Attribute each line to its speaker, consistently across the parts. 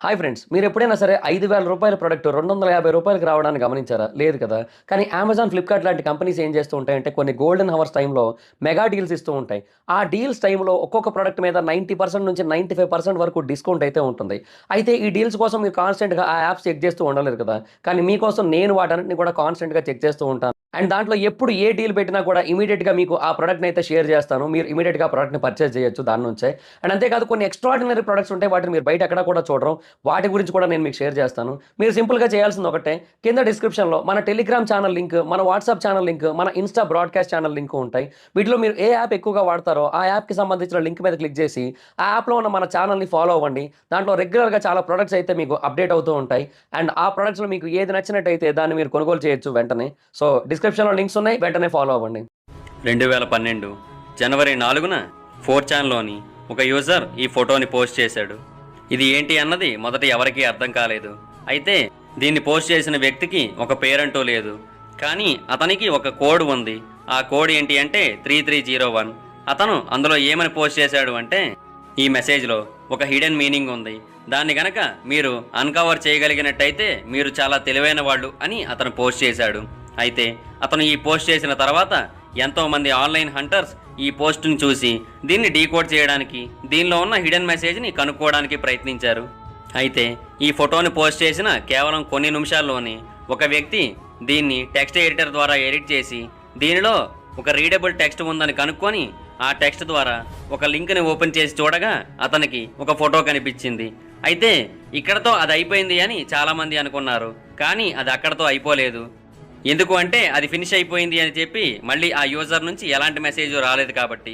Speaker 1: Hi friends, మీరు ఎప్పుడైనా సరే రూ. 5,000 ప్రొడక్ట్ రూ. 250కి రావడాన్ని గమనించారా? లేదు కదా! కానీ అమెజాన్, ఫ్లిప్‌కార్ట్ లాంటి కంపెనీస్ ఏం చేస్తూ ఉంటాయంటే కొన్ని గోల్డెన్ హవర్స్ టైమ్‌లో మెగా డీల్స్ ఇస్తూ ఉంటాయి. ఆ డీల్స్ టైమ్‌లో ఒక్కొక్క ప్రొడక్ట్ మీద 90% నుంచి 95% వరకు డిస్కౌంట్ అయితే ఉంటుంది. అయితే ఈ డీల్స్ కోసం మీరు కాన్స్టెంట్‌గా ఆ యాప్స్ చెక్ చేస్తూ ఉండలేరు కదా! కానీ మీకోసం నేను వాటన్నిటిని కూడా కాన్స్టెంట్‌గా చెక్ చేస్తూ ఉంటాను. అండ్ దాంట్లో ఎప్పుడు ఏ డీల్ పెట్టినా కూడా ఇమ్మీడియేట్‌గా మీకు ఆ ప్రొడక్ట్‌ని అయితే షేర్ చేస్తాను. మీరు ఇమ్మీడియేట్‌గా ఆ ప్రొడక్ట్‌ని పర్చేజ్ చేయొచ్చు దాని నుంచే. అండ్ అంతేకాదు కొన్ని ఎక్స్ట్రార్డినరీ ప్రొడక్ట్స్ ఉంటాయి. వాటిని మీరు బయట ఎక్కడా కూడా చూడరు. వాటి గురించి కూడా నేను మీకు షేర్ చేస్తాను. మీరు సింపుల్‌గా చేయాల్సింది ఒకటే, కింద డిస్క్రిప్షన్‌లో మన టెలిగ్రామ్ ఛానల్ లింక్, మన వాట్సాప్ ఛానల్ లింక్, మన ఇన్‌స్టా బ్రాడ్‌కాస్ట్ ఛానల్ లింక్ ఉంటాయి. వీటిలో మీరు ఏ యాప్ ఎక్కువగా వాడతారో ఆ యాప్‌కి సంబంధించిన లింక్ మీద క్లిక్ చేసి, ఆ యాప్‌లో ఉన్న మన ఛానల్‌ని ఫాలో అవ్వండి. దాంట్లో రెగ్యులర్‌గా చాలా ప్రొడక్ట్స్ అయితే మీకు అప్డేట్ అవుతూ ఉంటాయి. అండ్ ఆ ప్రొడక్ట్స్‌లో మీకు ఏది నచ్చినట్టయితే దాన్ని మీరు కొనుగోలు చేయొచ్చు వెంటనే. సో డిస్క్రిప్షన్‌లో లింక్స్ ఉన్నాయి. వెంటనే ఫాలో అవ్వండి.
Speaker 2: 2012 జనవరి 4న 4చాన్లోని ఒక యూజర్ ఈ ఫోటోని పోస్ట్ చేశాడు. ఇది ఏంటి అన్నది మొదట ఎవరికీ అర్థం కాలేదు. అయితే దీన్ని పోస్ట్ చేసిన వ్యక్తికి ఒక పేరంటూ లేదు. కానీ అతనికి ఒక కోడ్ ఉంది. ఆ కోడ్ ఏంటి అంటే 3301. అతను అందులో ఏమని పోస్ట్ చేశాడు అంటే, ఈ మెసేజ్లో ఒక హిడెన్ మీనింగ్ ఉంది. దాన్ని గనక మీరు అన్కవర్ చేయగలిగినట్టయితే మీరు చాలా తెలివైన వాళ్ళు అని అతను పోస్ట్ చేశాడు. అయితే అతను ఈ పోస్ట్ చేసిన తర్వాత ఎంతోమంది ఆన్లైన్ హంటర్స్ ఈ పోస్ట్ని చూసి దీన్ని డీకోడ్ చేయడానికి, దీనిలో ఉన్న హిడెన్ మెసేజ్ని కనుక్కోవడానికి ప్రయత్నించారు. అయితే ఈ ఫోటోని పోస్ట్ చేసిన కేవలం కొన్ని నిమిషాల్లోనే ఒక వ్యక్తి దీన్ని టెక్స్ట్ ఎడిటర్ ద్వారా ఎడిట్ చేసి దీనిలో ఒక రీడబుల్ టెక్స్ట్ ఉందని కనుక్కొని ఆ టెక్స్ట్ ద్వారా ఒక లింక్ని ఓపెన్ చేసి చూడగా అతనికి ఒక ఫోటో కనిపించింది. అయితే ఇక్కడతో అది అయిపోయింది అని చాలామంది అనుకున్నారు. కానీ అది అక్కడతో అయిపోలేదు. ఎందుకు అంటే అది ఫినిష్ అయిపోయింది అని చెప్పి మళ్ళీ ఆ యూజర్ నుంచి ఎలాంటి మెసేజ్ రాలేదు కాబట్టి.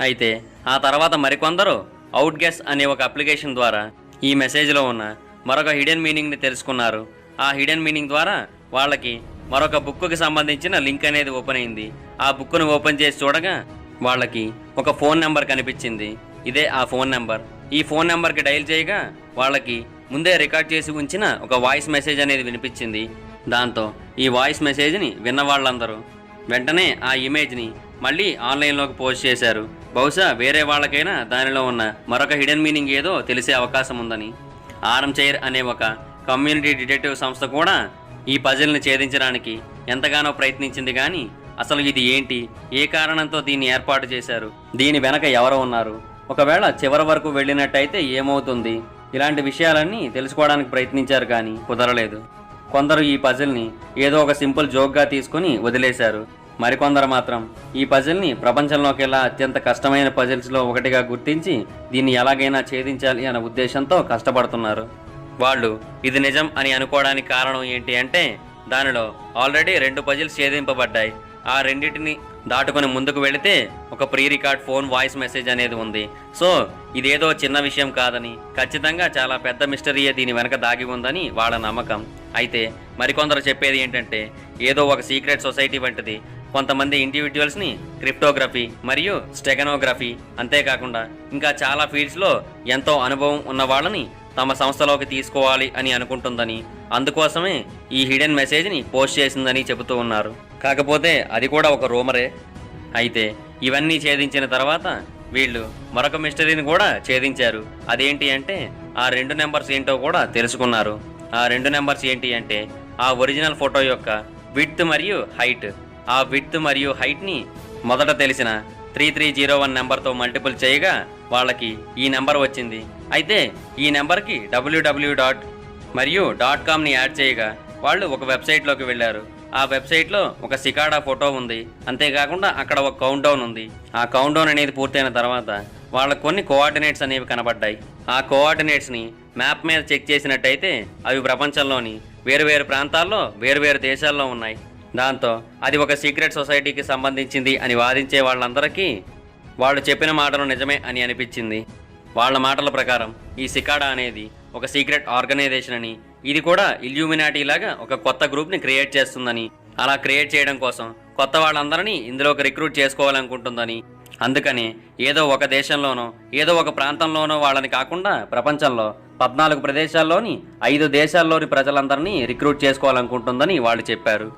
Speaker 2: అయితే ఆ తర్వాత మరికొందరు అవుట్గెస్ అనే ఒక అప్లికేషన్ ద్వారా ఈ మెసేజ్లో ఉన్న మరొక హిడెన్ మీనింగ్ని తెలుసుకున్నారు. ఆ హిడెన్ మీనింగ్ ద్వారా వాళ్ళకి మరొక బుక్కి సంబంధించిన లింక్ అనేది ఓపెన్ అయింది. ఆ బుక్ను ఓపెన్ చేసి చూడగా వాళ్ళకి ఒక ఫోన్ నెంబర్ కనిపించింది. ఇదే ఆ ఫోన్ నెంబర్. ఈ ఫోన్ నెంబర్కి డయల్ చేయగా వాళ్ళకి ముందే రికార్డ్ చేసి ఉంచిన ఒక వాయిస్ మెసేజ్ అనేది వినిపించింది. దాంతో ఈ వాయిస్ మెసేజ్ని విన్న వాళ్ళందరూ వెంటనే ఆ ఇమేజ్ని మళ్ళీ ఆన్లైన్లోకి పోస్ట్ చేశారు. బహుశా వేరే వాళ్ళకైనా దానిలో ఉన్న మరొక హిడెన్ మీనింగ్ ఏదో తెలిసే అవకాశం ఉందని. ఆర్మ్ చైర్ అనే ఒక కమ్యూనిటీ డిటెక్టివ్ సంస్థ కూడా ఈ పజిల్ని ఛేదించడానికి ఎంతగానో ప్రయత్నించింది. కానీ అసలు ఇది ఏంటి, ఏ కారణంతో దీన్ని ఏర్పాటు చేశారు, దీని వెనక ఎవరు ఉన్నారు, ఒకవేళ చివరి వరకు వెళ్ళినట్టయితే ఏమవుతుంది, ఇలాంటి విషయాలన్నీ తెలుసుకోవడానికి ప్రయత్నించారు కానీ కుదరలేదు. కొందరు ఈ పజిల్ని ఏదో ఒక సింపుల్ జోక్గా తీసుకుని వదిలేశారు. మరికొందరు మాత్రం ఈ పజిల్ని ప్రపంచంలోకెల్లా అత్యంత కష్టమైన పజిల్స్లో ఒకటిగా గుర్తించి దీన్ని ఎలాగైనా ఛేదించాలి అనే ఉద్దేశంతో కష్టపడుతున్నారు. వాళ్ళు ఇది నిజం అని అనుకోవడానికి కారణం ఏంటి అంటే, దానిలో ఆల్రెడీ 2 పజిల్స్ ఛేదింపబడ్డాయి. ఆ రెండింటిని దాటుకొని ముందుకు వెళితే ఒక pre record phone voice message అనేది ఉంది. సో ఇదేదో చిన్న విషయం కాదని, ఖచ్చితంగా చాలా పెద్ద మిస్టరీయే దీని వెనక దాగి ఉందని వాళ్ళ నమ్మకం. అయితే మరికొందరు చెప్పేది ఏంటంటే, ఏదో ఒక సీక్రెట్ సొసైటీ వంటిది కొంతమంది ఇండివిజువల్స్ని క్రిప్టోగ్రఫీ మరియు స్టెగనోగ్రఫీ, అంతేకాకుండా ఇంకా చాలా ఫీల్డ్స్లో ఎంతో అనుభవం ఉన్న వాళ్ళని తమ సంస్థలోకి తీసుకోవాలి అని అనుకుంటుందని, అందుకోసమే ఈ హిడెన్ మెసేజ్ని పోస్ట్ చేసిందని చెబుతూ ఉన్నారు. కాకపోతే అది కూడా ఒక రూమరే. అయితే ఇవన్నీ ఛేదించిన తర్వాత వీళ్ళు మరొక మిస్టరీని కూడా ఛేదించారు. అదేంటి అంటే, ఆ 2 నెంబర్స్ ఏంటో కూడా తెలుసుకున్నారు. ఆ 2 నెంబర్స్ ఏంటి అంటే, ఆ ఒరిజినల్ ఫోటో యొక్క విడ్త్ మరియు హైట్. ఆ విడ్త్ మరియు హైట్ని మొదట తెలిసిన 3301 నెంబర్తో మల్టిపుల్ చేయగా వాళ్ళకి ఈ నెంబర్ వచ్చింది. అయితే ఈ నెంబర్కి www. మరియు .comని యాడ్ చేయగా వాళ్ళు ఒక వెబ్సైట్లోకి వెళ్ళారు. ఆ వెబ్సైట్లో ఒక సికాడా ఫోటో ఉంది. అంతేకాకుండా అక్కడ ఒక కౌంట్ డౌన్ ఉంది. ఆ కౌంట్ డౌన్ అనేది పూర్తయిన తర్వాత వాళ్ళకు కొన్ని కోఆర్డినేట్స్ అనేవి కనబడ్డాయి. ఆ కోఆర్డినేట్స్ని మ్యాప్ మీద చెక్ చేసినట్టయితే అవి ప్రపంచంలోని వేరువేరు ప్రాంతాల్లో వేరువేరు దేశాల్లో ఉన్నాయి. దాంతో అది ఒక సీక్రెట్ సొసైటీకి సంబంధించింది అని వాదించే వాళ్ళందరికీ వాళ్ళు చెప్పిన మాటలు నిజమే అని అనిపించింది. వాళ్ళ మాటల ప్రకారం ఈ సికాడా అనేది ఒక సీక్రెట్ ఆర్గనైజేషన్ అని, ఇది కూడా ఇల్యూమినాటీ లాగా ఒక కొత్త గ్రూప్ని క్రియేట్ చేస్తుందని, అలా క్రియేట్ చేయడం కోసం కొత్త వాళ్ళందరినీ ఇందులోకి రిక్రూట్ చేసుకోవాలనుకుంటుందని, అందుకని ఏదో ఒక దేశంలోనో ఏదో ఒక ప్రాంతంలోనో వాళ్ళని కాకుండా ప్రపంచంలో 14 ప్రదేశాల్లోని 5 దేశాల్లోని ప్రజలందరినీ రిక్రూట్ చేసుకోవాలనుకుంటుందని వాళ్ళు చెప్పారు.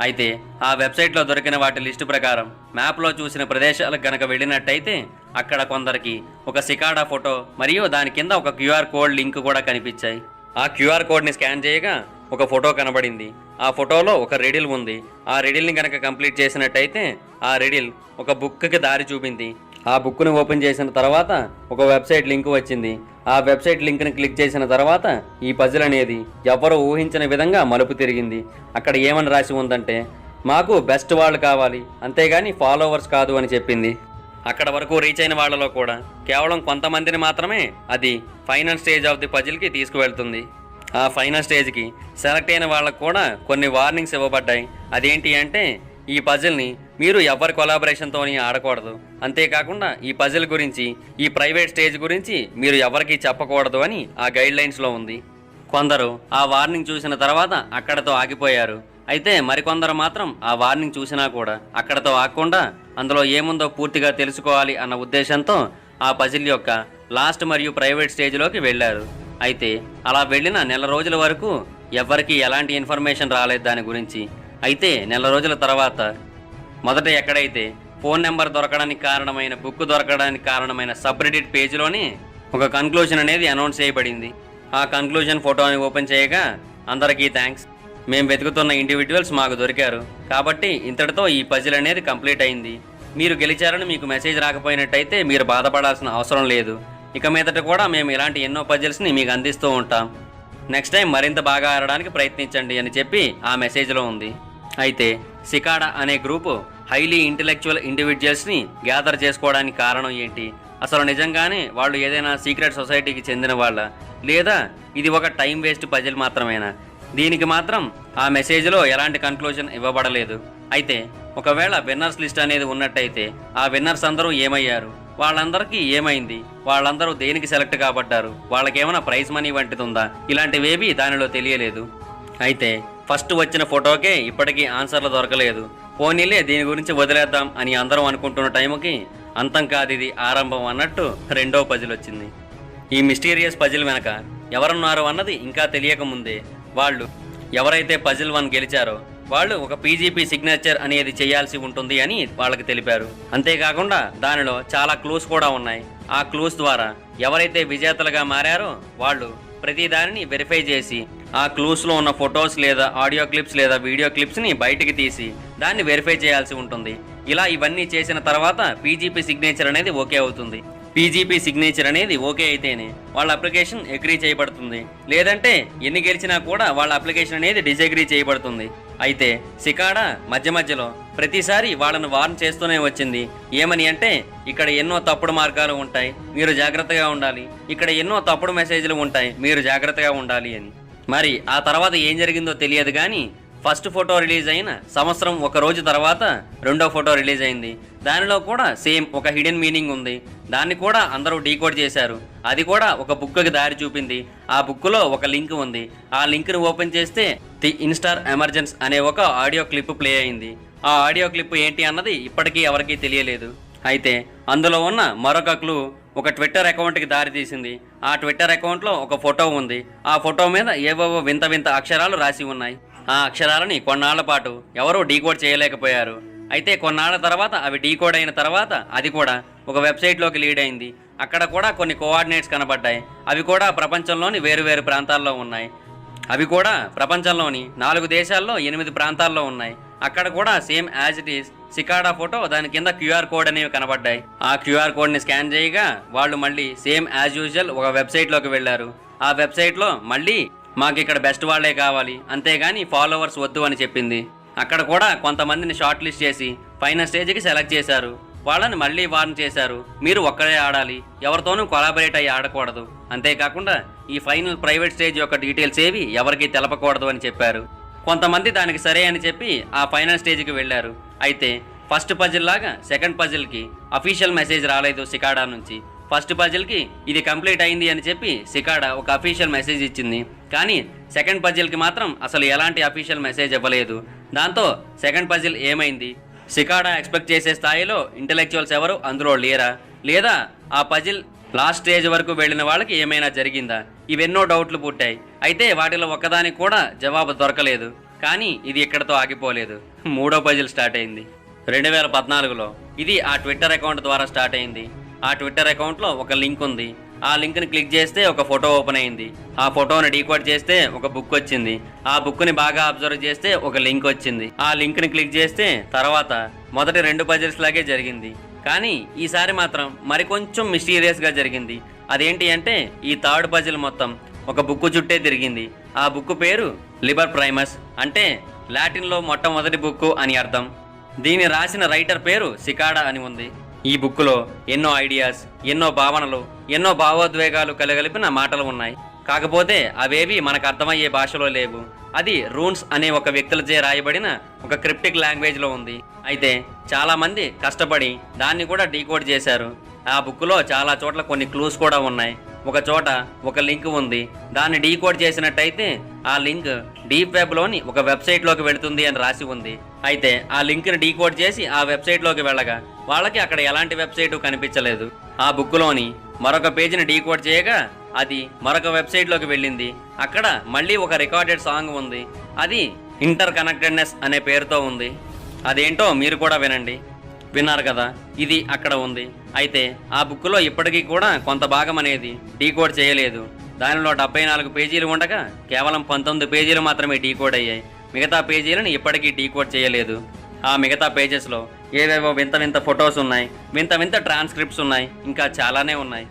Speaker 2: అయితే ఆ వెబ్సైట్లో దొరికిన వాటి లిస్టు ప్రకారం మ్యాప్లో చూసిన ప్రదేశాలకు గనక వెళ్ళినట్టయితే అక్కడ కొందరికి ఒక సికాడా ఫోటో మరియు దాని కింద ఒక క్యూఆర్ కోడ్ లింక్ కూడా కనిపించాయి. ఆ క్యూఆర్ కోడ్ని స్కాన్ చేయగా ఒక ఫోటో కనబడింది. ఆ ఫోటోలో ఒక రెడిల్ ఉంది. ఆ రెడిల్ని కనుక కంప్లీట్ చేసినట్టయితే ఆ రెడిల్ ఒక బుక్కి దారి చూపింది. ఆ బుక్ను ఓపెన్ చేసిన తర్వాత ఒక వెబ్సైట్ లింక్ వచ్చింది. ఆ వెబ్సైట్ లింక్ని క్లిక్ చేసిన తర్వాత ఈ పజిల్ అనేది ఎవరో ఊహించిన విధంగా మలుపు తిరిగింది. అక్కడ ఏమని రాసి ఉందంటే, మాకు బెస్ట్ వాళ్ళు కావాలి, అంతేగాని ఫాలోవర్స్ కాదు అని చెప్పింది. అక్కడ వరకు రీచ్ అయిన వాళ్ళలో కూడా కేవలం కొంతమందిని మాత్రమే అది ఫైనల్ స్టేజ్ ఆఫ్ ది పజిల్కి తీసుకువెళ్తుంది. ఆ ఫైనల్ స్టేజ్కి సెలెక్ట్ అయిన వాళ్ళకు కూడా కొన్ని వార్నింగ్స్ ఇవ్వబడ్డాయి. అదేంటి అంటే, ఈ పజిల్ని మీరు ఎవరి కొలాబరేషన్తోని ఆడకూడదు, అంతేకాకుండా ఈ పజిల్ గురించి, ఈ ప్రైవేట్ స్టేజ్ గురించి మీరు ఎవరికి చెప్పకూడదు అని ఆ గైడ్ లైన్స్లో ఉంది. కొందరు ఆ వార్నింగ్ చూసిన తర్వాత అక్కడతో ఆగిపోయారు. అయితే మరికొందరు మాత్రం ఆ వార్నింగ్ చూసినా కూడా అక్కడతో ఆగకుండా అందులో ఏముందో పూర్తిగా తెలుసుకోవాలి అన్న ఉద్దేశంతో ఆ పజిల్ యొక్క లాస్ట్ మరియు ప్రైవేట్ స్టేజ్లోకి వెళ్ళారు. అయితే అలా వెళ్ళిన నెల రోజుల వరకు ఎవ్వరికీ ఎలాంటి ఇన్ఫర్మేషన్ రాలేదు దాని గురించి. అయితే నెల రోజుల తర్వాత మొదట ఎక్కడైతే ఫోన్ నెంబర్ దొరకడానికి కారణమైన, బుక్ దొరకడానికి కారణమైన సబ్రెడిట్ పేజీలోనే ఒక కన్క్లూజన్ అనేది అనౌన్స్ చేయబడింది. ఆ కన్క్లూజన్ ఫోటోని ఓపెన్ చేయగా, అందరికీ థ్యాంక్స్, మేము వెతుకుతున్న ఇండివిజువల్స్ మాకు దొరికారు, కాబట్టి ఇంతటితో ఈ పజిల్ అనేది కంప్లీట్ అయింది. మీరు గెలిచారని మీకు మెసేజ్ రాకపోయినట్టయితే మీరు బాధపడాల్సిన అవసరం లేదు. ఇక మీదట కూడా మేము ఇలాంటి ఎన్నో పజిల్స్ని మీకు అందిస్తూ ఉంటాం. నెక్స్ట్ టైం మరింత బాగా ఆడడానికి ప్రయత్నించండి అని చెప్పి ఆ మెసేజ్లో ఉంది. అయితే సికాడా అనే గ్రూపు హైలీ ఇంటెలెక్చువల్ ఇండివిజువల్స్ని గ్యాదర్ చేసుకోవడానికి కారణం ఏంటి? అసలు నిజంగానే వాళ్ళు ఏదైనా సీక్రెట్ సొసైటీకి చెందిన వాళ్ళ, లేదా ఇది ఒక టైం వేస్ట్ పజిల్ మాత్రమేనా? దీనికి మాత్రం ఆ మెసేజ్లో ఎలాంటి కన్క్లూజన్ ఇవ్వబడలేదు. అయితే ఒకవేళ విన్నర్స్ లిస్ట్ అనేది ఉన్నట్టయితే ఆ విన్నర్స్ అందరూ ఏమయ్యారు, వాళ్ళందరికీ ఏమైంది, వాళ్ళందరూ దేనికి సెలెక్ట్ కాబడ్డారు, వాళ్ళకేమైనా ప్రైజ్ మనీ వంటిది ఉందా, ఇలాంటివేవి దానిలో తెలియలేదు. అయితే ఫస్ట్ వచ్చిన ఫోటోకే ఇప్పటికీ ఆన్సర్లు దొరకలేదు. పోనీలే దీని గురించి వదిలేద్దాం అని అందరం అనుకుంటున్న టైంకి అంతం కాదు ఇది ఆరంభం అన్నట్టు రెండో పజిల్ వచ్చింది. ఈ మిస్టీరియస్ పజిల్ వెనక ఎవరున్నారు అన్నది ఇంకా తెలియకముందే వాళ్ళు ఎవరైతే పజిల్ 1 గెలిచారో వాళ్ళు ఒక పీజీపీ సిగ్నేచర్ అనేది చేయాల్సి ఉంటుంది అని వాళ్ళకి తెలిపారు. అంతేకాకుండా దానిలో చాలా క్లూస్ కూడా ఉన్నాయి. ఆ క్లూస్ ద్వారా ఎవరైతే విజేతలుగా మారారో వాళ్ళు ప్రతి దానిని వెరిఫై చేసి ఆ క్లూస్లో ఉన్న ఫొటోస్ లేదా ఆడియో క్లిప్స్ లేదా వీడియో క్లిప్స్ని బయటికి తీసి దాన్ని వెరిఫై చేయాల్సి ఉంటుంది. ఇలా ఇవన్నీ చేసిన తర్వాత పీజీపీ సిగ్నేచర్ అనేది ఓకే అవుతుంది. పీజీపీ సిగ్నేచర్ అనేది ఓకే అయితేనే వాళ్ళ అప్లికేషన్ అగ్రీ చేయబడుతుంది, లేదంటే ఎన్ని గెలిచినా కూడా వాళ్ళ అప్లికేషన్ అనేది డిసగ్రీ చేయబడుతుంది. అయితే సికాడా మధ్య మధ్యలో ప్రతిసారి వాళ్ళను వార్న్ చేస్తూనే వచ్చింది. ఏమని అంటే, ఇక్కడ ఎన్నో తప్పుడు మార్గాలు ఉంటాయి, మీరు జాగ్రత్తగా ఉండాలి, ఇక్కడ ఎన్నో తప్పుడు మెసేజ్లు ఉంటాయి, మీరు జాగ్రత్తగా ఉండాలి అని. మరి ఆ తర్వాత ఏం జరిగిందో తెలియదు కానీ ఫస్ట్ ఫోటో రిలీజ్ అయిన సంవత్సరం ఒక రోజు తర్వాత రెండో ఫోటో రిలీజ్ అయింది. దానిలో కూడా సేమ్ ఒక హిడెన్ మీనింగ్ ఉంది. దాన్ని కూడా అందరూ డీకోడ్ చేశారు. అది కూడా ఒక బుక్కి దారి చూపింది. ఆ బుక్లో ఒక లింక్ ఉంది. ఆ లింక్ను ఓపెన్ చేస్తే ది ఇన్స్టార్ ఎమర్జెన్స్ అనే ఒక ఆడియో క్లిప్ ప్లే అయింది. ఆ ఆడియో క్లిప్ ఏంటి అన్నది ఇప్పటికీ ఎవరికీ తెలియలేదు. అయితే అందులో ఉన్న మరొక క్లూ ఒక ట్విట్టర్ అకౌంట్కి దారి తీసింది. ఆ ట్విట్టర్ అకౌంట్లో ఒక ఫోటో ఉంది. ఆ ఫోటో మీద ఏవేవో వింత వింత అక్షరాలు రాసి ఉన్నాయి. ఆ అక్షరాలని కొన్నాళ్ల పాటు ఎవరూ డీకోడ్ చేయలేకపోయారు. అయితే కొన్నాళ్ల తర్వాత అవి డీకోడ్ అయిన తర్వాత అది కూడా ఒక వెబ్సైట్లోకి లీడ్ అయింది. అక్కడ కూడా కొన్ని కోఆర్డినేట్స్ కనబడ్డాయి. అవి కూడా ప్రపంచంలోని వేరు ప్రాంతాల్లో ఉన్నాయి. అవి కూడా ప్రపంచంలోని 4 దేశాల్లో 8 ప్రాంతాల్లో ఉన్నాయి. అక్కడ కూడా same as it is cicada photo, దాని కింద క్యూఆర్ కోడ్ అనేవి కనబడ్డాయి. ఆ క్యూఆర్ కోడ్ని స్కాన్ చేయగా వాళ్ళు మళ్ళీ సేమ్ యాజ్ యూజువల్ ఒక వెబ్సైట్లోకి వెళ్ళారు. ఆ వెబ్సైట్లో మళ్ళీ మాకు ఇక్కడ బెస్ట్ వాళ్ళే కావాలి, అంతేగాని ఫాలోవర్స్ వద్దు అని చెప్పింది. అక్కడ కూడా కొంతమందిని షార్ట్ లిస్ట్ చేసి ఫైనల్ స్టేజ్కి సెలెక్ట్ చేశారు. వాళ్ళని మళ్ళీ వార్న్ చేశారు, మీరు ఒక్కడే ఆడాలి, ఎవరితోనూ కొలాబరేట్ అయ్యి ఆడకూడదు, అంతేకాకుండా ఈ ఫైనల్ ప్రైవేట్ స్టేజ్ యొక్క డీటెయిల్స్ ఏవి ఎవరికీ తెలపకూడదు అని చెప్పారు. కొంతమంది దానికి సరే అని చెప్పి ఆ ఫైనల్ స్టేజ్కి వెళ్ళారు. అయితే ఫస్ట్ పజిల్ లాగా సెకండ్ పజిల్కి అఫీషియల్ మెసేజ్ రాలేదు సికాడా నుంచి. ఫస్ట్ పజిల్కి ఇది కంప్లీట్ అయింది అని చెప్పి సికాడా ఒక అఫీషియల్ మెసేజ్ ఇచ్చింది. కానీ సెకండ్ పజిల్కి మాత్రం అసలు ఎలాంటి అఫీషియల్ మెసేజ్ ఇవ్వలేదు. దాంతో సెకండ్ పజిల్ ఏమైంది, సికాడా ఎక్స్పెక్ట్ చేసే స్థాయిలో ఇంటెలెక్చువల్స్ ఎవరు అందులో లేరా, లేదా ఆ పజిల్ లాస్ట్ స్టేజ్ వరకు వెళ్ళిన వాళ్ళకి ఏమైనా జరిగిందా, ఇవెన్నో డౌట్లు పుట్టాయి. అయితే వాటిలో ఒక్కదానికి కూడా జవాబు దొరకలేదు. కానీ ఇది ఇక్కడతో ఆగిపోలేదు. మూడో పజిల్ స్టార్ట్ అయింది 2014లో. ఇది ఆ ట్విట్టర్ అకౌంట్ ద్వారా స్టార్ట్ అయింది. ఆ ట్విట్టర్ అకౌంట్లో ఒక లింక్ ఉంది. ఆ లింక్ని క్లిక్ చేస్తే ఒక ఫోటో ఓపెన్ అయింది. ఆ ఫోటోని డీకోడ్ చేస్తే ఒక బుక్ వచ్చింది. ఆ బుక్ని బాగా అబ్జర్వ్ చేస్తే ఒక లింక్ వచ్చింది. ఆ లింక్ని క్లిక్ చేస్తే తర్వాత మొదటి 2 పజిల్స్ లాగే జరిగింది. కానీ ఈసారి మాత్రం మరికొంచెం మిస్టీరియస్గా జరిగింది. అదేంటి అంటే ఈ థర్డ్ పజిల్ మొత్తం ఒక బుక్ చుట్టే తిరిగింది. ఆ బుక్ పేరు లిబర్ ప్రైమస్, అంటే లాటిన్లో మొట్టమొదటి బుక్ అని అర్థం. దీన్ని రాసిన రైటర్ పేరు సికాడా అని ఉంది. ఈ బుక్లో ఎన్నో ఐడియాస్, ఎన్నో భావనలు, ఎన్నో భావోద్వేగాలు కలగలిపిన మాటలు ఉన్నాయి. కాకపోతే అవేవి మనకు అర్థమయ్యే భాషలో లేవు. అది రూన్స్ అనే ఒక వ్యక్తులచే రాయబడిన ఒక క్రిప్టిక్ లాంగ్వేజ్లో ఉంది. అయితే చాలామంది కష్టపడి దాన్ని కూడా డీకోడ్ చేశారు. ఆ బుక్లో చాలా చోట్ల కొన్ని క్లూస్ కూడా ఉన్నాయి. ఒక చోట ఒక లింక్ ఉంది. దాన్ని డీకోడ్ చేసినట్టయితే ఆ లింక్ డీప్ వెబ్లోని ఒక వెబ్సైట్లోకి వెళుతుంది అని రాసి ఉంది. అయితే ఆ లింక్ని డీకోడ్ చేసి ఆ వెబ్సైట్లోకి వెళ్ళగా వాళ్ళకి అక్కడ ఎలాంటి వెబ్సైట్ కనిపించలేదు. ఆ బుక్లోని మరొక పేజీని డీకోడ్ చేయగా అది మరొక వెబ్సైట్లోకి వెళ్ళింది. అక్కడ మళ్ళీ ఒక రికార్డెడ్ సాంగ్ ఉంది. అది ఇంటర్ కనెక్టెడ్నెస్ అనే పేరుతో ఉంది. అదేంటో మీరు కూడా వినండి. విన్నారు కదా, ఇది అక్కడ ఉంది. అయితే ఆ బుక్లో ఇప్పటికీ కూడా కొంత భాగం అనేది డీకోడ్ చేయలేదు. దానిలో 74 పేజీలు ఉండగా కేవలం 19 పేజీలు మాత్రమే డీకోడ్ అయ్యాయి. మిగతా పేజీలను ఇప్పటికీ డీకోడ్ చేయలేదు. ఆ మిగతా పేజెస్లో ఏవేవో వింత వింత ఫొటోస్ ఉన్నాయి, వింత వింత ట్రాన్స్క్రిప్ట్స్ ఉన్నాయి, ఇంకా చాలానే ఉన్నాయి.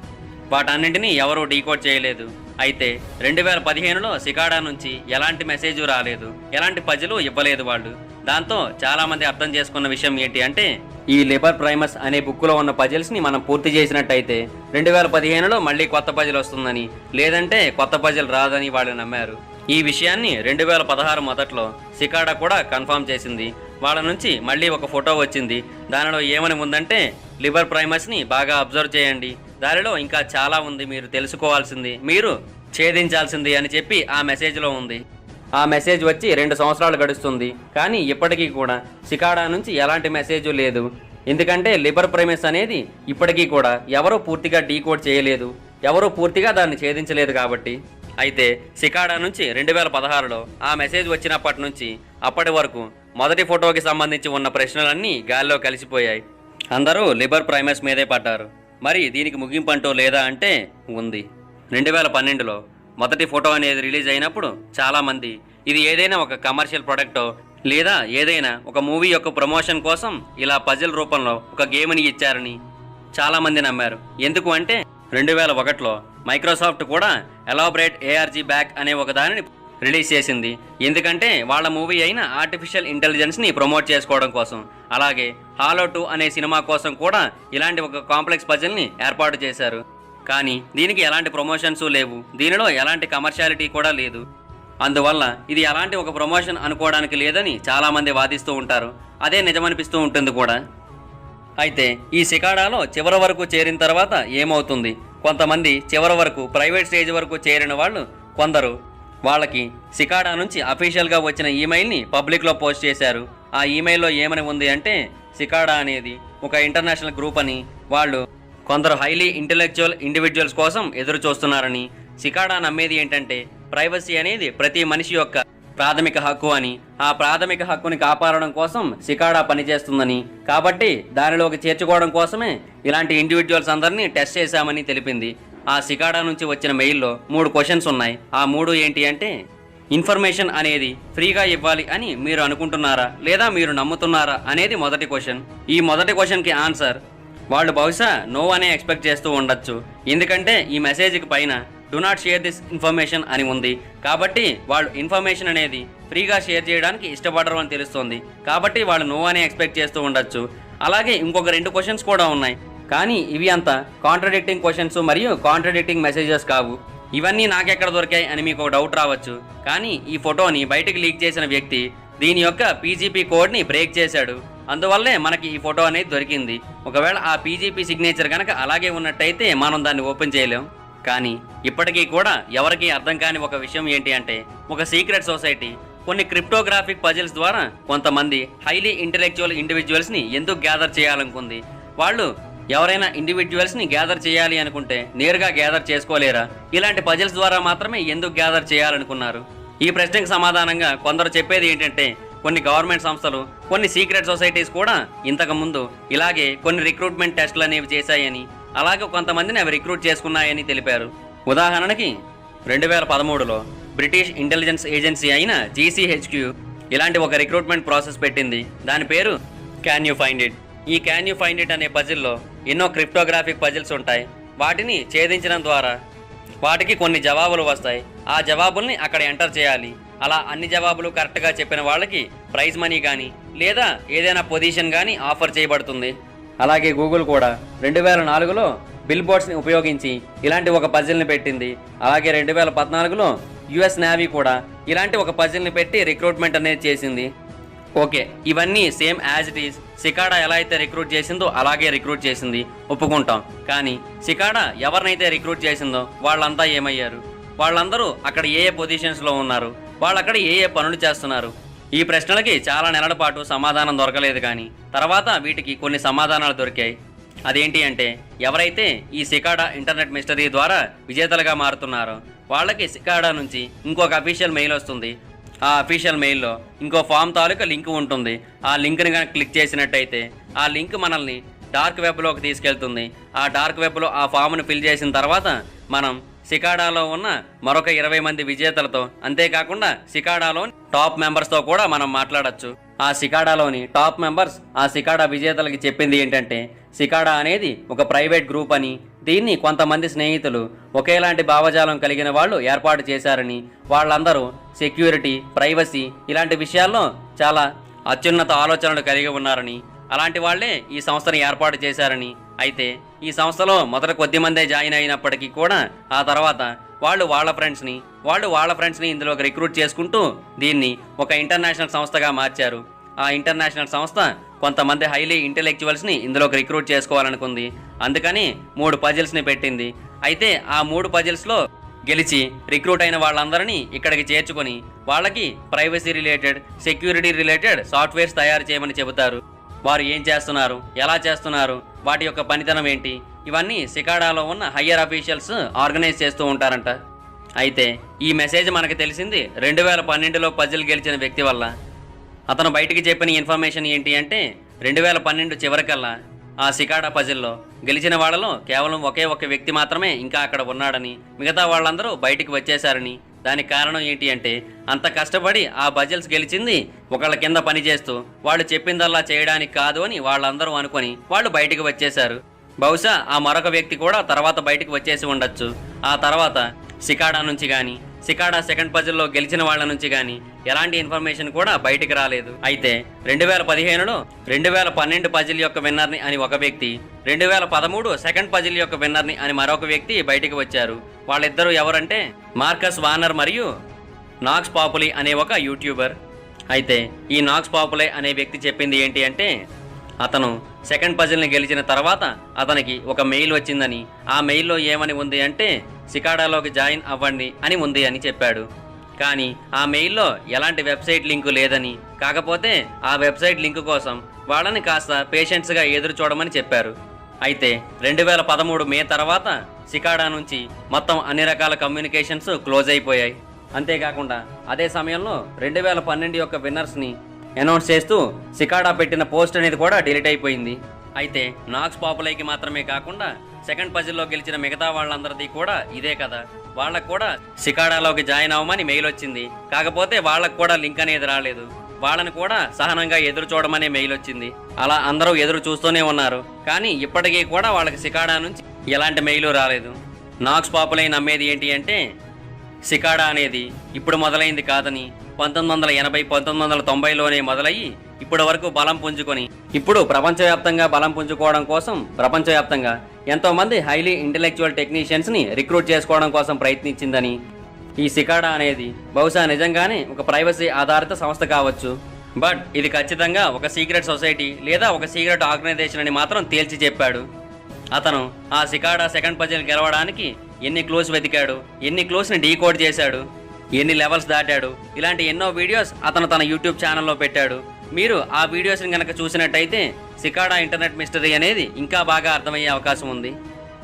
Speaker 2: వాటన్నింటినీ ఎవరూ డీకోడ్ చేయలేదు. అయితే 2015లో సికాడా నుంచి ఎలాంటి మెసేజ్ రాలేదు, ఎలాంటి పజిలు ఇవ్వలేదు వాళ్ళు. దాంతో చాలామంది అర్థం చేసుకున్న విషయం ఏంటి అంటే ఈ లిబర్ ప్రైమస్ అనే బుక్లో ఉన్న పజిల్స్ని మనం పూర్తి చేసినట్టయితే 2015లో మళ్ళీ కొత్త పజిల్ వస్తుందని, లేదంటే కొత్త పజిల్ రాదని వాళ్ళు నమ్మారు. ఈ విషయాన్ని 2016 మొదట్లో సికాడా కూడా కన్ఫర్మ్ చేసింది. వాళ్ళ నుంచి మళ్ళీ ఒక ఫోటో వచ్చింది. దానిలో ఏమని ఉందంటే లిబర్ ప్రైమస్ని బాగా అబ్జర్వ్ చేయండి, దానిలో ఇంకా చాలా ఉంది, మీరు తెలుసుకోవాల్సింది, మీరు ఛేదించాల్సింది అని చెప్పి ఆ మెసేజ్లో ఉంది. ఆ మెసేజ్ వచ్చి 2 సంవత్సరాలు గడుస్తుంది. కానీ ఇప్పటికీ కూడా సికాడా నుంచి ఎలాంటి మెసేజ్ లేదు. ఎందుకంటే లిబర్ ప్రైమస్ అనేది ఇప్పటికీ కూడా ఎవరూ పూర్తిగా డీకోడ్ చేయలేదు, ఎవరూ పూర్తిగా దాన్ని ఛేదించలేదు కాబట్టి. అయితే సికాడా నుంచి 2016లో ఆ మెసేజ్ వచ్చినప్పటి నుంచి అప్పటి వరకు మొదటి ఫోటోకి సంబంధించి ఉన్న ప్రశ్నలన్నీ గాల్లో కలిసిపోయాయి. అందరూ లిబర్ ప్రైమస్ మీదే పడ్డారు. మరి దీనికి ముగింపంటూ లేదా అంటే ఉంది. 2012లో మొదటి ఫోటో అనేది రిలీజ్ అయినప్పుడు చాలామంది ఇది ఏదైనా ఒక కమర్షియల్ ప్రొడక్టో లేదా ఏదైనా ఒక మూవీ యొక్క ప్రమోషన్ కోసం ఇలా పజిల్ రూపంలో ఒక గేమ్ని ఇచ్చారని చాలామంది నమ్మారు. ఎందుకు అంటే 2001లో మైక్రోసాఫ్ట్ కూడా ఎలాబరేట్ ARG బ్యాక్ అనే ఒక దానిని రిలీజ్ చేసింది. ఎందుకంటే వాళ్ళ మూవీ అయిన ఆర్టిఫిషియల్ ఇంటెలిజెన్స్ని ప్రమోట్ చేసుకోవడం కోసం. అలాగే హాలో 2 అనే సినిమా కోసం కూడా ఇలాంటి ఒక కాంప్లెక్స్ పజిల్ని ఏర్పాటు చేశారు. కానీ దీనికి ఎలాంటి ప్రమోషన్స్ లేవు, దీనిలో ఎలాంటి కమర్షియాలిటీ కూడా లేదు. అందువల్ల ఇది ఎలాంటి ఒక ప్రమోషన్ అనుకోవడానికి లేదని చాలామంది వాదిస్తూ ఉంటారు. అదే నిజమనిపిస్తూ ఉంటుంది కూడా. అయితే ఈ సికాడాలో చివరి వరకు చేరిన తర్వాత ఏమవుతుంది? కొంతమంది చివరి వరకు ప్రైవేట్ స్టేజ్ వరకు చేరిన వాళ్ళు కొందరు వాళ్ళకి సికాడా నుంచి అఫీషియల్గా వచ్చిన ఈమెయిల్ని పబ్లిక్లో పోస్ట్ చేశారు. ఆ ఈమెయిల్లో ఏమని ఉంది అంటే సికాడా అనేది ఒక ఇంటర్నేషనల్ గ్రూప్ అని, వాళ్ళు కొందరు హైలీ ఇంటెలెక్చువల్ ఇండివిజువల్స్ కోసం ఎదురు చూస్తున్నారని, సికాడా నమ్మేది ఏంటంటే ప్రైవసీ అనేది ప్రతి మనిషి యొక్క ప్రాథమిక హక్కు అని, ఆ ప్రాథమిక హక్కుని కాపాడడం కోసం సికాడా పనిచేస్తుందని, కాబట్టి దానిలోకి చేర్చుకోవడం కోసమే ఇలాంటి ఇండివిజువల్స్ అందరినీ టెస్ట్ చేశామని తెలిపింది. ఆ సికాడా నుంచి వచ్చిన మెయిల్లో 3 క్వశ్చన్స్ ఉన్నాయి. ఆ 3 ఏంటి అంటే ఇన్ఫర్మేషన్ అనేది ఫ్రీగా ఇవ్వాలి అని మీరు అనుకుంటున్నారా లేదా మీరు నమ్ముతున్నారా అనేది మొదటి క్వశ్చన్. ఈ మొదటి క్వశ్చన్కి ఆన్సర్ వాళ్ళు బహుశా నో అనే ఎక్స్పెక్ట్ చేస్తూ ఉండొచ్చు. ఎందుకంటే ఈ మెసేజ్కి పైన do not share this information అని ఉంది. కాబట్టి వాళ్ళు ఇన్ఫర్మేషన్ అనేది ఫ్రీగా షేర్ చేయడానికి ఇష్టపడరు అని తెలుస్తుంది. కాబట్టి వాళ్ళు నో అనే ఎక్స్పెక్ట్ చేస్తూ ఉండొచ్చు. అలాగే ఇంకొక 2 క్వశ్చన్స్ కూడా ఉన్నాయి. కానీ ఇవి అంతా కాంట్రడిక్టింగ్ క్వశ్చన్స్ మరియు కాంట్రడిక్టింగ్ మెసేజెస్ కావు. ఇవన్నీ నాకెక్కడ దొరికాయి అని మీకు ఒక డౌట్ రావచ్చు. కానీ ఈ ఫోటోని బయటకు లీక్ చేసిన వ్యక్తి దీని యొక్క PGP కోడ్ని బ్రేక్ చేశాడు. అందువల్లే మనకి ఈ ఫోటో అనేది దొరికింది. ఒకవేళ ఆ PGP సిగ్నేచర్ కనుక అలాగే ఉన్నట్టయితే మనం దాన్ని ఓపెన్ చేయలేం. కానీ ఇప్పటికీ కూడా ఎవరికీ అర్థం కాని ఒక విషయం ఏంటి అంటే ఒక సీక్రెట్ సొసైటీ కొన్ని క్రిప్టోగ్రాఫిక్ పజిల్స్ ద్వారా కొంతమంది హైలీ ఇంటెలెక్చువల్ ఇండివిజువల్స్ని ఎందుకు గ్యాదర్ చేయాలనుకుంది. వాళ్ళు ఎవరైనా ఇండివిజువల్స్ని గ్యాదర్ చేయాలి అనుకుంటే నేరుగా గ్యాదర్ చేసుకోలేరా? ఇలాంటి పజిల్స్ ద్వారా మాత్రమే ఎందుకు గ్యాదర్ చేయాలనుకున్నారు? ఈ ప్రశ్నకు సమాధానంగా కొందరు చెప్పేది ఏంటంటే కొన్ని గవర్నమెంట్ సంస్థలు, కొన్ని సీక్రెట్ సొసైటీస్ కూడా ఇంతకుముందు ఇలాగే కొన్ని రిక్రూట్మెంట్ టెస్టులు అనేవి చేశాయని, అలాగే కొంతమందిని అవి రిక్రూట్ చేసుకున్నాయని తెలిపారు. ఉదాహరణకి 2013లో బ్రిటిష్ ఇంటెలిజెన్స్ ఏజెన్సీ అయిన GCHQ ఇలాంటి ఒక రిక్రూట్మెంట్ ప్రాసెస్ పెట్టింది. దాని పేరు క్యాన్ యూ ఫైండ్ ఇట్. ఈ క్యాన్ యూ ఫైండ్ ఇట్ అనే పజిల్లో ఎన్నో క్రిప్టోగ్రాఫిక్ పజిల్స్ ఉంటాయి. వాటిని ఛేదించడం ద్వారా వాటికి కొన్ని జవాబులు వస్తాయి. ఆ జవాబుల్ని అక్కడ ఎంటర్ చేయాలి. అలా అన్ని జవాబులు కరెక్ట్గా చెప్పిన వాళ్ళకి ప్రైజ్ మనీ కానీ లేదా ఏదైనా పొజిషన్ కానీ ఆఫర్ చేయబడుతుంది. అలాగే గూగుల్ కూడా 2004లో బిల్ బోర్డ్స్ని ఉపయోగించి ఇలాంటి ఒక పజిల్ని పెట్టింది. అలాగే 2014లో US నేవీ కూడా ఇలాంటి ఒక పజిల్ని పెట్టి రిక్రూట్మెంట్ అనేది చేసింది. ఓకే, ఇవన్నీ same as it is cicada ఎలా అయితే రిక్రూట్ చేసిందో అలాగే రిక్రూట్ చేసింది, ఒప్పుకుంటాం. కానీ సికాడా ఎవరినైతే రిక్రూట్ చేసిందో వాళ్ళంతా ఏమయ్యారు? వాళ్ళందరూ అక్కడ ఏ పొజిషన్స్లో ఉన్నారు? వాళ్ళు అక్కడ ఏ పనులు చేస్తున్నారు? ఈ ప్రశ్నలకి చాలా నెలల పాటు సమాధానం దొరకలేదు. కానీ తర్వాత వీటికి కొన్ని సమాధానాలు దొరికాయి. అదేంటి అంటే, ఎవరైతే ఈ సికాడా ఇంటర్నెట్ మిస్టరీ ద్వారా విజేతలుగా మారుతున్నారో వాళ్ళకి సికాడా నుంచి ఇంకొక అఫీషియల్ మెయిల్ వస్తుంది. ఆ అఫీషియల్ మెయిల్లో ఇంకో ఫామ్ తాలూకా లింక్ ఉంటుంది. ఆ లింక్ని కనుక క్లిక్ చేసినట్టయితే ఆ లింక్ మనల్ని డార్క్ వెబ్లోకి తీసుకెళ్తుంది. ఆ డార్క్ వెబ్లో ఆ ఫామ్ను ఫిల్ చేసిన తర్వాత మనం సికాడాలో ఉన్న మరొక 20 మంది విజేతలతో, అంతేకాకుండా సికాడాలోని టాప్ మెంబర్స్తో కూడా మనం మాట్లాడచ్చు. ఆ సికాడాలోని టాప్ మెంబర్స్ ఆ సికాడా విజేతలకి చెప్పింది ఏంటంటే, సికాడా అనేది ఒక ప్రైవేట్ గ్రూప్ అని, దీన్ని కొంతమంది స్నేహితులు ఒకేలాంటి భావజాలం కలిగిన వాళ్ళు ఏర్పాటు చేశారని, వాళ్ళందరూ సెక్యూరిటీ, ప్రైవసీ ఇలాంటి విషయాల్లో చాలా అత్యున్నత ఆలోచనలు కలిగి ఉన్నారని, అలాంటి వాళ్లే ఈ సంస్థను ఏర్పాటు చేశారని. అయితే ఈ సంస్థలో మొదట కొద్ది మందే జాయిన్ అయినప్పటికీ కూడా ఆ తర్వాత వాళ్ళు వాళ్ళ ఫ్రెండ్స్ని ఇందులోకి రిక్రూట్ చేసుకుంటూ దీన్ని ఒక ఇంటర్నేషనల్ సంస్థగా మార్చారు. ఆ ఇంటర్నేషనల్ సంస్థ కొంతమంది హైలీ ఇంటెలెక్చువల్స్ని ఇందులోకి రిక్రూట్ చేసుకోవాలనుకుంది. అందుకని 3 పజిల్స్ని పెట్టింది. అయితే ఆ 3 పజిల్స్లో గెలిచి రిక్రూట్ అయిన వాళ్ళందరినీ ఇక్కడికి చేర్చుకొని వాళ్ళకి privacy related, security related softwares తయారు చేయమని చెబుతారు. వారు ఏం చేస్తున్నారు, ఎలా చేస్తున్నారు, వాటి యొక్క పనితనం ఏంటి, ఇవన్నీ సికాడాలో ఉన్న హయ్యర్ అఫీషియల్స్ ఆర్గనైజ్ చేస్తూ ఉంటారంట. అయితే ఈ మెసేజ్ మనకు తెలిసింది 2012లో పజిల్ గెలిచిన వ్యక్తి వల్ల. అతను బయటికి చెప్పిన ఇన్ఫర్మేషన్ ఏంటి అంటే, 2012 చివరికల్లా ఆ సికాడా పజిల్లో గెలిచిన వాళ్ళలో కేవలం ఒకే ఒక వ్యక్తి మాత్రమే ఇంకా అక్కడ ఉన్నాడని, మిగతా వాళ్ళందరూ బయటికి వచ్చేశారని. దానికి కారణం ఏంటి అంటే, అంత కష్టపడి ఆ పజిల్స్ గెలిచింది ఒకళ్ళ కింద పనిచేస్తూ వాళ్ళు చెప్పిందల్లా చేయడానికి కాదు అని వాళ్ళందరూ అనుకొని వాళ్ళు బయటికి వచ్చేశారు. బహుశా ఆ మరొక వ్యక్తి కూడా తర్వాత బయటికి వచ్చేసి ఉండొచ్చు. ఆ తర్వాత సికాడా నుంచి కానీ, సికాడా సెకండ్ పజిల్లో గెలిచిన వాళ్ళ నుంచి కానీ ఎలాంటి ఇన్ఫర్మేషన్ కూడా బయటికి రాలేదు. అయితే 2015లో 2012 పజిల్ యొక్క విన్నర్ని అని ఒక వ్యక్తి, 2013 సెకండ్ పజిల్ యొక్క విన్నర్ని అని మరొక వ్యక్తి బయటికి వచ్చారు. వాళ్ళిద్దరూ ఎవరంటే మార్కస్ వార్నర్ మరియు నాక్స్ పాపులీ అనే ఒక యూట్యూబర్. అయితే ఈ నాక్స్ పాపులే అనే వ్యక్తి చెప్పింది ఏంటి అంటే, అతను సెకండ్ పజిల్ని గెలిచిన తర్వాత అతనికి ఒక మెయిల్ వచ్చిందని, ఆ మెయిల్లో ఏమని ఉంది అంటే సికాడాలోకి జాయిన్ అవ్వండి అని ఉంది అని చెప్పాడు. కానీ ఆ మెయిల్లో ఎలాంటి వెబ్సైట్ లింకు లేదని, కాకపోతే ఆ వెబ్సైట్ లింకు కోసం వాళ్ళని కాస్త పేషెంట్స్గా ఎదురు చూడమని చెప్పారు. అయితే 2013 మే తర్వాత సికాడా నుంచి మొత్తం అన్ని రకాల కమ్యూనికేషన్స్ క్లోజ్ అయిపోయాయి. అంతేకాకుండా అదే సమయంలో 2012 యొక్క విన్నర్స్ని అనౌన్స్ చేస్తూ సికాడా పెట్టిన పోస్ట్ అనేది కూడా డిలీట్ అయిపోయింది. అయితే నాక్స్ పాపులైకి మాత్రమే కాకుండా సెకండ్ పజిల్లో గెలిచిన మిగతా వాళ్ళందరిది కూడా ఇదే కదా. వాళ్ళకు కూడా సికాడాలోకి జాయిన్ అవ్వమని మెయిల్ వచ్చింది. కాకపోతే వాళ్ళకు కూడా లింక్ అనేది రాలేదు. వాళ్ళని కూడా సహనంగా ఎదురు చూడమనే మెయిల్ వచ్చింది. అలా అందరూ ఎదురు చూస్తూనే ఉన్నారు. కానీ ఇప్పటికీ కూడా వాళ్ళకి సికాడా నుంచి ఎలాంటి మెయిల్ రాలేదు. నాక్స్ పాపులై నమ్మేది ఏంటి అంటే, సికాడా అనేది ఇప్పుడు మొదలైంది కాదని, 1980, 1990లోనే మొదలయ్యి ఇప్పటి వరకు బలం పుంజుకొని ఇప్పుడు ప్రపంచవ్యాప్తంగా బలం పుంజుకోవడం కోసం ప్రపంచవ్యాప్తంగా ఎంతోమంది హైలీ ఇంటెలెక్చువల్ టెక్నీషియన్స్ని రిక్రూట్ చేసుకోవడం కోసం ప్రయత్నించిందని. ఈ సికాడా అనేది బహుశా నిజంగానే ఒక ప్రైవసీ ఆధారిత సంస్థ కావచ్చు. బట్ ఇది ఖచ్చితంగా ఒక సీక్రెట్ సొసైటీ లేదా ఒక సీక్రెట్ ఆర్గనైజేషన్ అని మాత్రం తేల్చి చెప్పాడు. అతను ఆ సికాడా సెకండ్ పజిల్ గెలవడానికి ఎన్ని క్లూస్ వెతికాడు, ఎన్ని క్లూస్ని డీకోడ్ చేశాడు, ఎన్ని లెవెల్స్ దాటాడు, ఇలాంటి ఎన్నో వీడియోస్ అతను తన యూట్యూబ్ ఛానల్లో పెట్టాడు. మీరు ఆ వీడియోస్ని కనుక చూసినట్టయితే సికాడా ఇంటర్నెట్ మిస్టరీ అనేది ఇంకా బాగా అర్థమయ్యే అవకాశం ఉంది.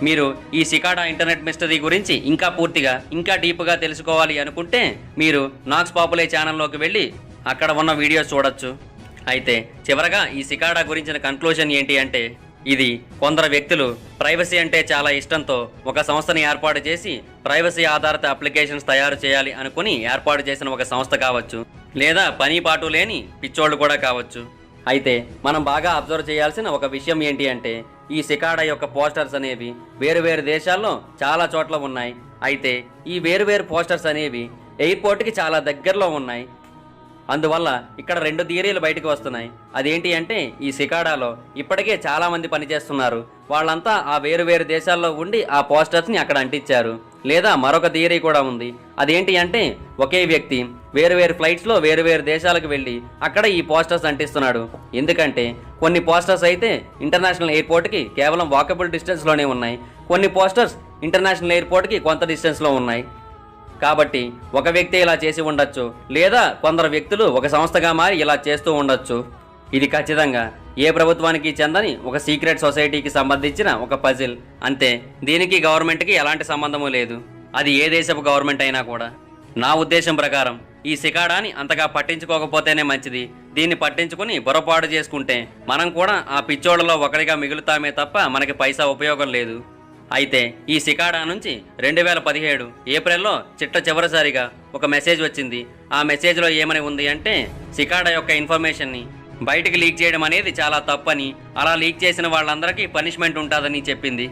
Speaker 2: మీరు ఈ సికాడా ఇంటర్నెట్ మిస్టరీ గురించి ఇంకా పూర్తిగా ఇంకా డీప్గా తెలుసుకోవాలి అనుకుంటే మీరు నాక్స్ పాపులే ఛానల్లోకి వెళ్ళి అక్కడ ఉన్న వీడియోస్ చూడొచ్చు. అయితే చివరగా ఈ సికాడా గురించిన కన్క్లూజన్ ఏంటి అంటే, ఇది కొందరు వ్యక్తులు ప్రైవసీ అంటే చాలా ఇష్టంతో ఒక సంస్థని ఏర్పాటు చేసి ప్రైవసీ ఆధారిత అప్లికేషన్స్ తయారు చేయాలి అనుకుని ఏర్పాటు చేసిన ఒక సంస్థ కావచ్చు, లేదా పని పాటు లేని పిచ్చోళ్ళు కూడా కావచ్చు. అయితే మనం బాగా అబ్జర్వ్ చేయాల్సిన ఒక విషయం ఏంటి అంటే, ఈ సికాడా యొక్క పోస్టర్స్ అనేవి వేరు దేశాల్లో చాలా చోట్ల ఉన్నాయి. అయితే ఈ వేరు పోస్టర్స్ అనేవి ఎయిర్పోర్ట్కి చాలా దగ్గరలో ఉన్నాయి. అందువల్ల ఇక్కడ 2 థియరీలు బయటకు వస్తున్నాయి. అదేంటి అంటే, ఈ సికాడాలో ఇప్పటికే చాలా మంది పనిచేస్తున్నారు. వాళ్ళంతా ఆ వేరు దేశాల్లో ఉండి ఆ పోస్టర్స్ని అక్కడ అంటించారు. లేదా మరొక థియరీ కూడా ఉంది. అదేంటి అంటే, ఒకే వ్యక్తి వేరు ఫ్లైట్స్లో వేరు దేశాలకు వెళ్ళి అక్కడ ఈ పోస్టర్స్ అంటిస్తున్నాడు. ఎందుకంటే కొన్ని పోస్టర్స్ అయితే ఇంటర్నేషనల్ ఎయిర్పోర్ట్కి కేవలం వాకబుల్ డిస్టెన్స్లోనే ఉన్నాయి, కొన్ని పోస్టర్స్ ఇంటర్నేషనల్ ఎయిర్పోర్ట్కి కొంత డిస్టెన్స్లో ఉన్నాయి. కాబట్టి ఒక వ్యక్తి ఇలా చేసి ఉండొచ్చు, లేదా కొందరు వ్యక్తులు ఒక సంస్థగా మారి ఇలా చేస్తూ ఉండొచ్చు. ఇది ఖచ్చితంగా ఏ ప్రభుత్వానికి చెందని ఒక సీక్రెట్ సొసైటీకి సంబంధించిన ఒక పజిల్ అంతే. దీనికి గవర్నమెంట్కి ఎలాంటి సంబంధము లేదు, అది ఏ దేశపు గవర్నమెంట్ అయినా కూడా. నా ఉద్దేశం ప్రకారం ఈ సికాడాని అంతగా పట్టించుకోకపోతేనే మంచిది. దీన్ని పట్టించుకుని బుర్రపాటు చేసుకుంటే మనం కూడా ఆ పిచ్చోళ్లలో ఒకరిగా మిగులుతామే తప్ప మనకి పైసా ఉపయోగం లేదు. అయితే ఈ సికాడా నుంచి 2017 ఏప్రిల్లో చివరిసారిగా ఒక మెసేజ్ వచ్చింది. ఆ మెసేజ్లో ఏమని ఉంది అంటే, సికాడా యొక్క ఇన్ఫర్మేషన్ని బయటికి లీక్ చేయడం అనేది చాలా తప్పని, అలా లీక్ చేసిన వాళ్ళందరికీ పనిష్మెంట్ ఉంటుందని చెప్పింది.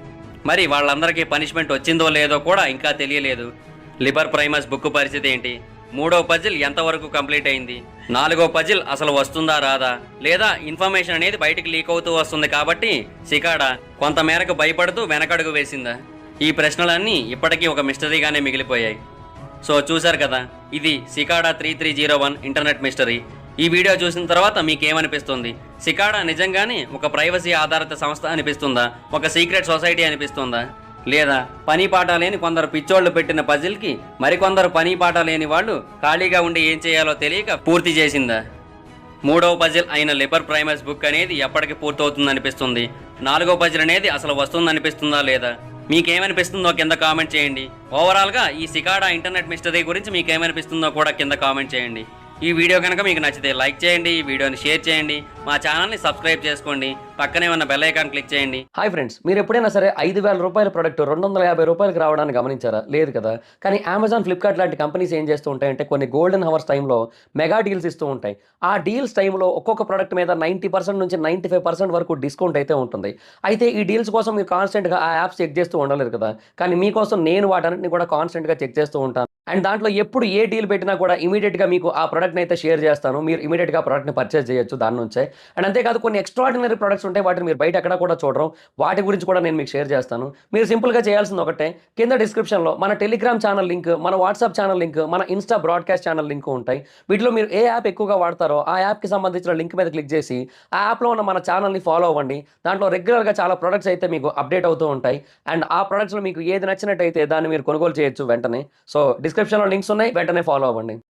Speaker 2: మరి వాళ్ళందరికీ పనిష్మెంట్ వచ్చిందో లేదో కూడా ఇంకా తెలియలేదు. లిబర్ ప్రైమస్ బుక్ పరిస్థితి ఏంటి, 3వ పజిల్ ఎంతవరకు కంప్లీట్ అయింది, 4వ పజిల్ అసలు వస్తుందా రాదా, లేదా ఇన్ఫర్మేషన్ అనేది బయటికి లీక్ అవుతూ వస్తుంది కాబట్టి సికాడా కొంతమేరకు భయపడుతూ వెనకడుగు వేసిందా? ఈ ప్రశ్నలన్నీ ఇప్పటికీ ఒక మిస్టరీగానే మిగిలిపోయాయి. సో చూశారు కదా, ఇది సికాడా 3301 ఇంటర్నెట్ మిస్టరీ. ఈ వీడియో చూసిన తర్వాత మీకేమనిపిస్తుంది? సికాడా నిజంగానే ఒక ప్రైవసీ ఆధారిత సంస్థ అనిపిస్తుందా, ఒక సీక్రెట్ సొసైటీ అనిపిస్తుందా, లేదా పని పాట లేని కొందరు పిచ్చోళ్లు పెట్టిన పజిల్కి మరికొందరు పని పాట లేని వాళ్ళు ఖాళీగా ఉండి ఏం చేయాలో తెలియక పూర్తి చేసిందా? 3వ పజిల్ అయిన లిబర్ ప్రైమస్ బుక్ అనేది ఎప్పటికి పూర్తవుతుందనిపిస్తుంది? 4వ పజిల్ అనేది అసలు వస్తుందనిపిస్తుందా లేదా? మీకేమనిపిస్తుందో కింద కామెంట్ చేయండి. ఓవరాల్గా ఈ సికాడా ఇంటర్నెట్ మిస్టరీ గురించి మీకేమనిపిస్తుందో కూడా కింద కామెంట్ చేయండి. ఈ వీడియో కనుక మీకు నచ్చితే లైక్ చేయండి, ఈ వీడియోని షేర్ చేయండి, మా ఛానల్ని సబ్స్క్రైబ్ చేసుకోండి, పక్కనే ఉన్న బెల్ ఐకాన్ క్లిక్ చేయండి.
Speaker 1: హాయ్ ఫ్రెండ్స్, మీరు ఎప్పుడైనా సరే 5,000 రూపాయల ప్రొడక్ట్ 250 రూపాయలకి రావడానికి గమనించారా? లేదు కదా. కానీ అమెజాన్, ఫ్లిప్కార్ట్ లాంటి కంపెనీస్ ఏం చేస్తూ ఉంటాయంటే, కొన్ని గోల్డెన్ హవర్స్ టైంలో మెగా డీల్స్ ఇస్తూ ఉంటాయి. ఆ డీల్స్ టైంలో ఒక్కొక్క ప్రొడక్ట్ మీద 90% నుంచి 95% వరకు డిస్కౌంట్ అయితే ఉంటుంది. అయితే ఈ డీల్స్ కోసం మీరు కాన్స్టెంట్గా ఆ యాప్స్ చెక్ చేస్తూ ఉండలేరు కదా. కానీ మీకోసం నేను వాటన్నిటిని కూడా కాన్స్టెంట్గా చెక్ చేస్తూ ఉంటాను. అండ్ దాంట్లో ఎప్పుడు ఏ డీల్ పెట్టినా కూడా ఇమీడియట్గా మీకు ఆ ప్రోడక్ట్ని అయితే షేర్ చేస్తాను. మీరు ఇమీడియట్గా ఆ ప్రోడక్ట్ని పర్చేస్ చేయొచ్చు దాని నుంచే. అండ్ అంతేకాదు, కొన్ని ఎక్స్ట్రాడినరీ ప్రొడక్ట్స్ ఉంటాయి, వాటిని మీరు బయట ఎక్కడ కూడా చూడరు. వాటి గురించి కూడా నేను మీకు షేర్ చేస్తాను. మీరు సింపుల్గా చేయాల్సింది ఒకటే, కింద డిస్క్రిప్షన్లో మన టెలిగ్రామ్ ఛానల్ లింక్, మన వాట్సాప్ ఛానల్ లింక్, మన ఇన్స్టా బ్రాడ్కాస్ట్ ఛానల్ లింక్ ఉంటాయి. వీటిలో మీరు ఏ యాప్ ఎక్కువగా వాడతారో ఆ యాప్కి సంబంధించిన లింక్ మీద క్లిక్ చేసి ఆ యాప్లో ఉన్న మన ఛానల్ని ఫాలో అవ్వండి. దాంట్లో రెగ్యులర్గా చాలా ప్రొడక్ట్స్ అయితే మీకు అప్డేట్ అవుతూ ఉంటాయి. అండ్ ఆ ప్రొడక్ట్స్లో మీకు ఏది నచ్చినట్టయితే దాన్ని మీరు కొనుగోలు చేయొచ్చు వెంటనే. సో డిస్క్రిప్షన్లో లింక్స్ ఉన్నాయి, వెంటనే ఫాలో అవ్వండి.